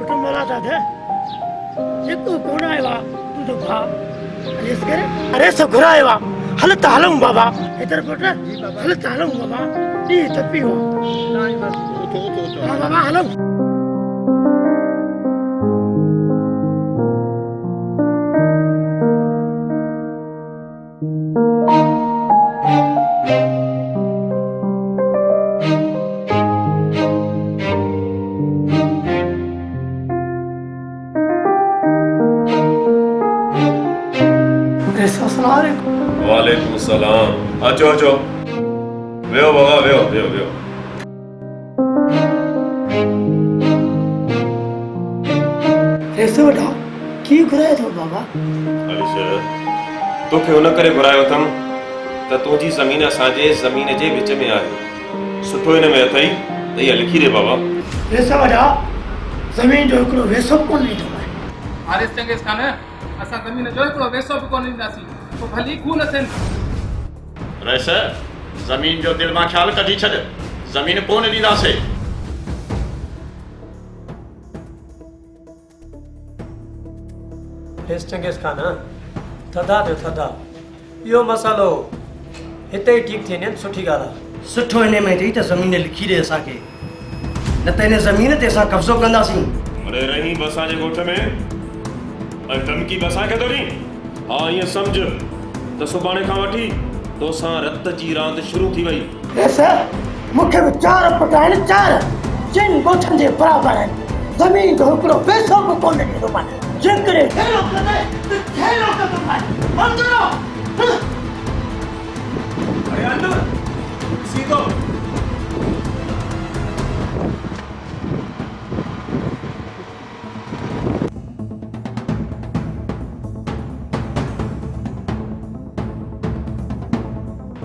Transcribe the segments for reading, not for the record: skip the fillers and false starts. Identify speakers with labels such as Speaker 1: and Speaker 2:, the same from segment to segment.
Speaker 1: पुट मोला दादा जेको कोन आयो आहे तूं तो भा अरेस करे अरेस घुरायो आहे हल त हलूं बाबा इधर पुट हल त हलूं बाबा डी तपी हो हाँ बाबा हलूं
Speaker 2: वालेकुम सलाम अचो अचो वेहो बाबा वेहो वेहो वेहो
Speaker 1: ऐसे वॾा की घुरायो अथव बाबा
Speaker 2: अलिश तोखे हुन करे घुरायो अथमि त तुंहिंजी ज़मीन असांजे ज़मीन जे विच में आहे सुठो हिन में अथई त इहा लिखी ॾे बाबा
Speaker 1: ऐसा वॾा ज़मीन जो हिकिड़ो वेसो कोन ॾींदो आहे
Speaker 3: हारिस चंगेज़ खान असां ज़मीन जो हिकिड़ो वेसो बि कोन ॾींदासीं पोइ भली खून थियनि
Speaker 4: रईस ज़मीन जो दिलि मां ख़्यालु कढी छॾ ज़मीन कोन ॾींदासीं
Speaker 5: हेस चंगेज़ खान थधा थियो थधा इहो मसालो हिते ई ठीकु थी वञे सुठी ॻाल्हि आहे
Speaker 1: सुठो हिन में अथई त ज़मीन लिखी ॾे असांखे न त हिन ज़मीन ते असां कब्ज़ो कंदासीं
Speaker 2: अरे रही बि असांजे ॻोठ में ऐं धमकी बि असांखे थो ॾी हा ईअं सम्झ त सुभाणे खां वठी तोसां रत जी रांदि शुरू थी वई
Speaker 1: ऐसा मूंखे बि 4 पुट आहिनि 4 जिन ॻोठनि जे बराबरि आहिनि ज़मीन जो हिकिड़ो पैसो बि कोन ॾींदो मां जेकॾहिं ठेलो कंदे त ठेलो कंदो मां अंदरो
Speaker 2: अरे अंदर सीधो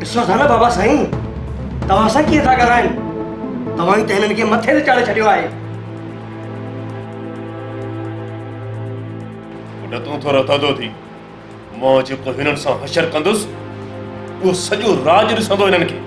Speaker 1: ॾिसो था न बाबा साईं तव्हां सां कीअं था ॻाल्हाइनि तव्हां ई त हिननि खे मथे ते चाढ़े छॾियो आहे
Speaker 2: पुट तूं थोरो थधो थी मां जेको हिननि सां हशर कंदुसि उहो सॼो राज ॾिसंदो हिननि खे